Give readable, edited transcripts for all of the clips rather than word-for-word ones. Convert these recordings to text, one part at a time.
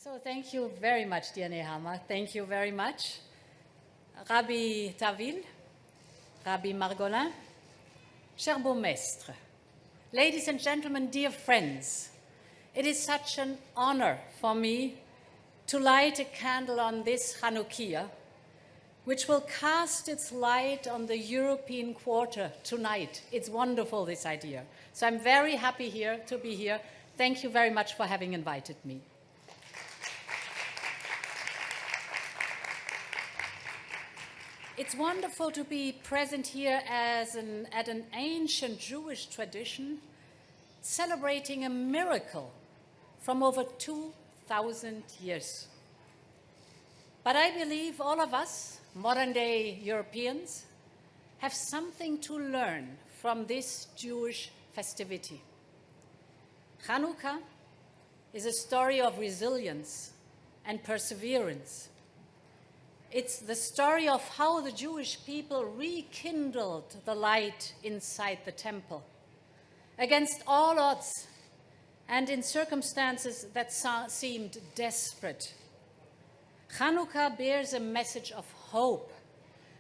So thank you very much, dear Nehama. Thank you very much. Rabbi Tavil, Rabbi Margolin, cher Bourgmestre, ladies and gentlemen, dear friends, it is such an honor for me to light a candle on this Chanukiah, which will cast its light on the European quarter tonight. It's wonderful, this idea. So I'm very happy to be here. Thank you very much for having invited me. It's wonderful to be present here at an ancient Jewish tradition, celebrating a miracle from over 2,000 years. But I believe all of us, modern-day Europeans, have something to learn from this Jewish festivity. Chanukah is a story of resilience and perseverance. It's the story of how the Jewish people rekindled the light inside the temple against all odds and in circumstances that seemed desperate. Chanukah bears a message of hope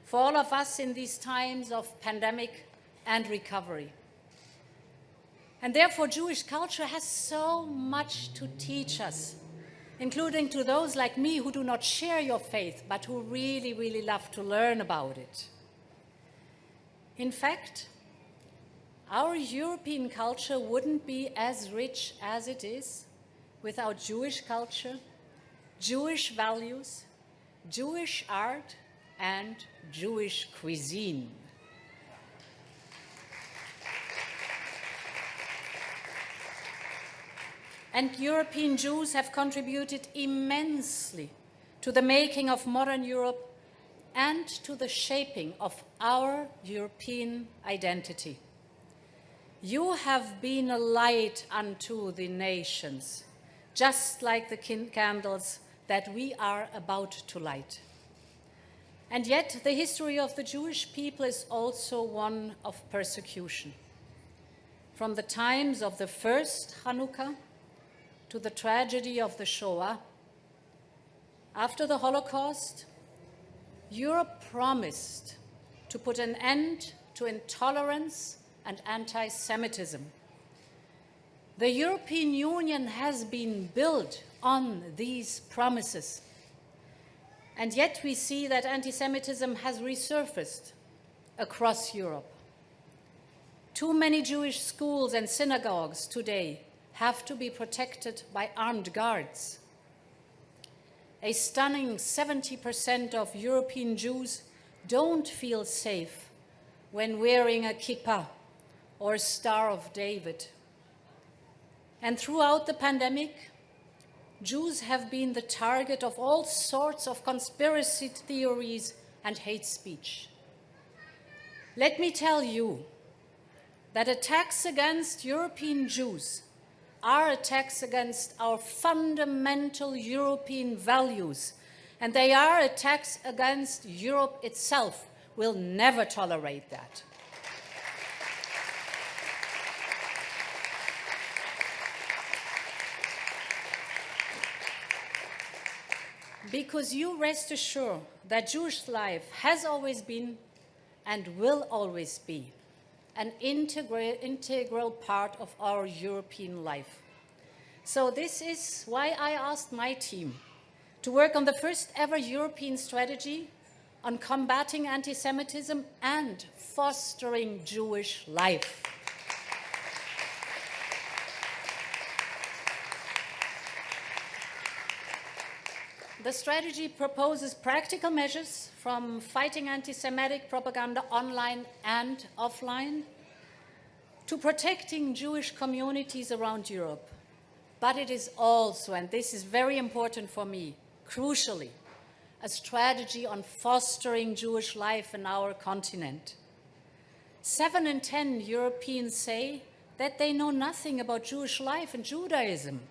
for all of us in these times of pandemic and recovery. And therefore, Jewish culture has so much to teach us, including to those like me who do not share your faith, but who really, really love to learn about it. In fact, our European culture wouldn't be as rich as it is without Jewish culture, Jewish values, Jewish art, and Jewish cuisine. And European Jews have contributed immensely to the making of modern Europe and to the shaping of our European identity. You have been a light unto the nations, just like the candles that we are about to light. And yet, the history of the Jewish people is also one of persecution. From the times of the first Chanukah to the tragedy of the Shoah, after the Holocaust, Europe promised to put an end to intolerance and anti-Semitism. The European Union has been built on these promises. And yet we see that anti-Semitism has resurfaced across Europe. Too many Jewish schools and synagogues today have to be protected by armed guards. A stunning 70% of European Jews don't feel safe when wearing a kippah or a Star of David. And throughout the pandemic, Jews have been the target of all sorts of conspiracy theories and hate speech. Let me tell you that attacks against European Jews are attacks against our fundamental European values, and they are attacks against Europe itself. We'll never tolerate that. Because you rest assured that Jewish life has always been and will always be an integral part of our European life. So this is why I asked my team to work on the first ever European strategy on combating anti-Semitism and fostering Jewish life. The strategy proposes practical measures from fighting anti-Semitic propaganda online and offline to protecting Jewish communities around Europe. But it is also, and this is very important for me, crucially, a strategy on fostering Jewish life in our continent. 7 in 10 Europeans say that they know nothing about Jewish life and Judaism.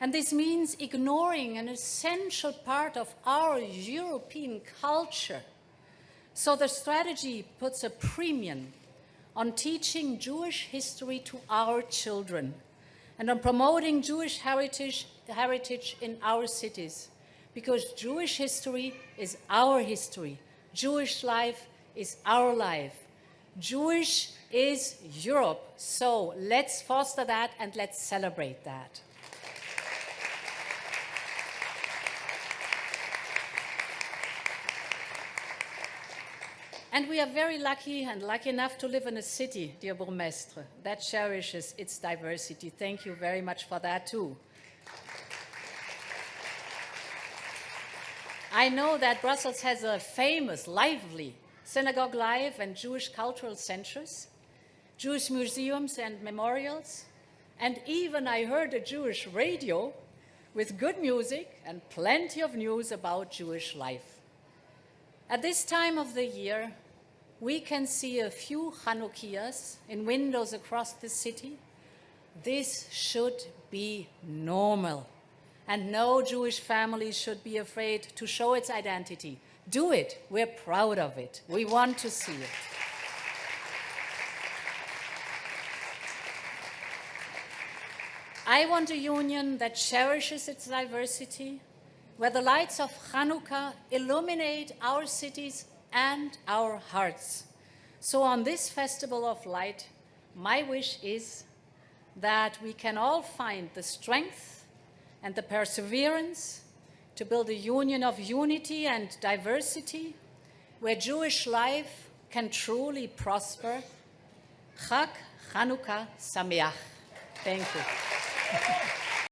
And this means ignoring an essential part of our European culture. So the strategy puts a premium on teaching Jewish history to our children and on promoting Jewish heritage heritage in our cities, because Jewish history is our history. Jewish life is our life. Jewish is Europe. So let's foster that and let's celebrate that. And we are very lucky and lucky enough to live in a city, dear Bourgmestre, that cherishes its diversity. Thank you very much for that too. I know that Brussels has a famous, lively synagogue life and Jewish cultural centers, Jewish museums and memorials, and even I heard a Jewish radio with good music and plenty of news about Jewish life. At this time of the year, we can see a few Chanukias in windows across the city. This should be normal. And no Jewish family should be afraid to show its identity. Do it. We're proud of it. We want to see it. I want a union that cherishes its diversity, where the lights of Chanukah illuminate our cities and our hearts. So on this festival of light, my wish is that we can all find the strength and the perseverance to build a union of unity and diversity, where Jewish life can truly prosper. Chag Chanukah Sameach. Thank you.